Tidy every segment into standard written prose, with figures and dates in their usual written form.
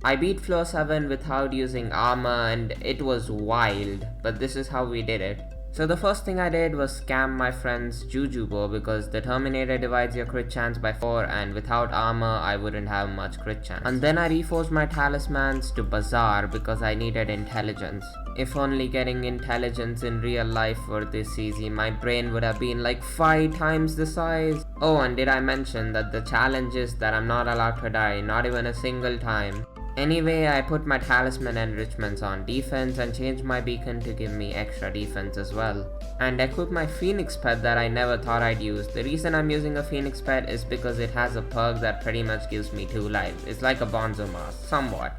I beat floor 7 without using armor and it was wild, but this is how we did it. So the first thing I did was scam my friend's Juju bow because the Terminator divides your crit chance by 4 and without armor I wouldn't have much crit chance. And then I reforged my talismans to Bazaar because I needed intelligence. If only getting intelligence in real life were this easy, my brain would have been like 5 times the size. Oh, and did I mention that the challenge is that I'm not allowed to die, not even a single time. Anyway, I put my talisman enrichments on defense and changed my beacon to give me extra defense as well. And equipped my phoenix pet that I never thought I'd use. The reason I'm using a phoenix pet is because it has a perk that pretty much gives me 2 lives. It's like a bonzo mask, somewhat.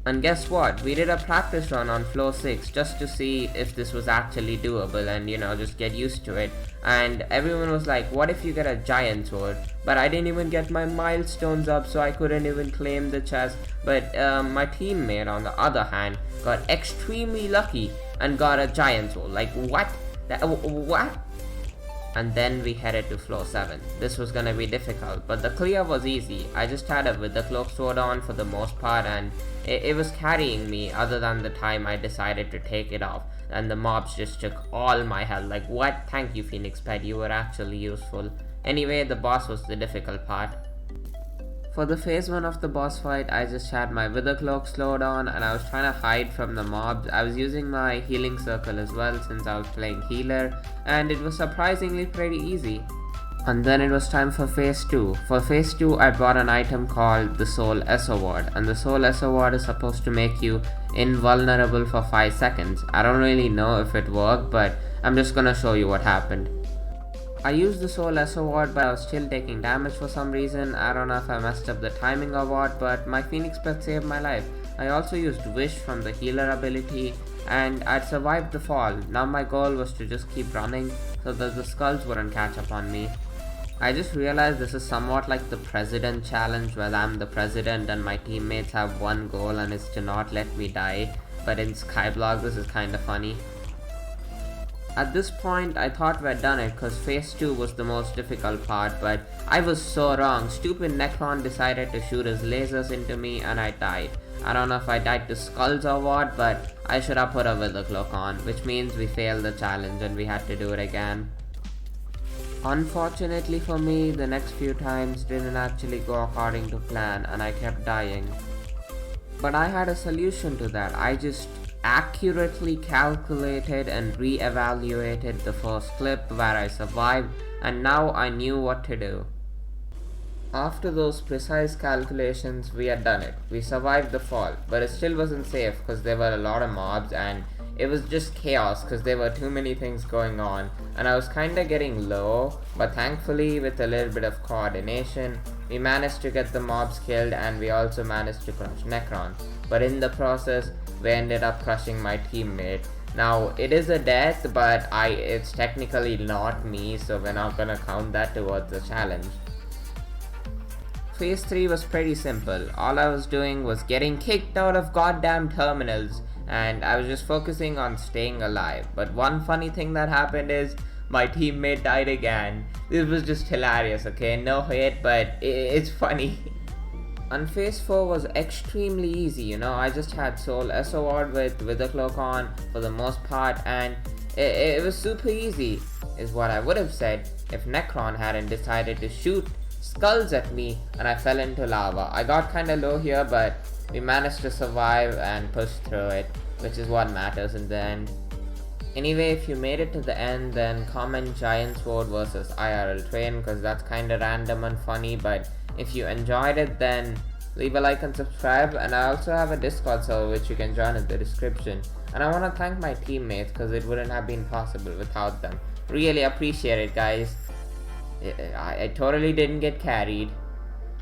And guess what? We did a practice run on floor 6 just to see if this was actually doable and just get used to it. And everyone was like, what if you get a giant sword? But I didn't even get my milestones up, so I couldn't even claim the chest. But my teammate on the other hand got extremely lucky and got a giant sword. Like what? What? And then we headed to floor 7. This was gonna be difficult, but the clear was easy. I just had a Wither Cloak sword on for the most part and it was carrying me other than the time I decided to take it off. And the mobs just took all my health. Like what? Thank you, Phoenix Pet, you were actually useful. Anyway, the boss was the difficult part. For the phase 1 of the boss fight, I just had my Wither Cloak slowed on and I was trying to hide from the mobs. I was using my healing circle as well since I was playing healer and it was surprisingly pretty easy. And then it was time for phase 2. For phase 2, I bought an item called the Soul Esoward, and the Soul Esoward is supposed to make you invulnerable for 5 seconds. I don't really know if it worked, but I'm just gonna show you what happened. I used the Soul Esoward, but I was still taking damage for some reason. I don't know if I messed up the timing or what, but my Phoenix Pet saved my life. I also used Wish from the healer ability, and I'd survived the fall. Now my goal was to just keep running so that the skulls wouldn't catch up on me. I just realized this is somewhat like the president challenge where I'm the president and my teammates have one goal and it's to not let me die. But in Skyblock this is kinda funny. At this point I thought we'd done it cause phase 2 was the most difficult part, but I was so wrong. Stupid Necron decided to shoot his lasers into me and I died. I don't know if I died to skulls or what, but I should have put a Wither Cloak on, which means we failed the challenge and we had to do it again. Unfortunately for me, the next few times didn't actually go according to plan and I kept dying. But I had a solution to that. I just accurately calculated and re-evaluated the first clip where I survived and now I knew what to do. After those precise calculations, we had done it. We survived the fall, but it still wasn't safe because there were a lot of mobs and it was just chaos because there were too many things going on and I was kinda getting low, but thankfully with a little bit of coordination we managed to get the mobs killed and we also managed to crush Necron. But in the process we ended up crushing my teammate. Now it is a death, but it's technically not me, so we're not gonna count that towards the challenge. Phase 3 was pretty simple. All I was doing was getting kicked out of goddamn terminals and I was just focusing on staying alive. But one funny thing that happened is my teammate died again. This was just hilarious, okay? No hate, but it's funny. And phase 4 was extremely easy, I just had Soul Esoward with Wither Cloak on for the most part and it was super easy, is what I would have said if Necron hadn't decided to shoot skulls at me and I fell into lava. I got kinda low here, but we managed to survive and push through it, which is what matters in the end. Anyway, if you made it to the end, then comment Giant Sword versus IRL Train because that's kinda random and funny, but if you enjoyed it, then leave a like and subscribe. And I also have a Discord server which you can join in the description. And I want to thank my teammates because it wouldn't have been possible without them. Really appreciate it, guys. I totally didn't get carried.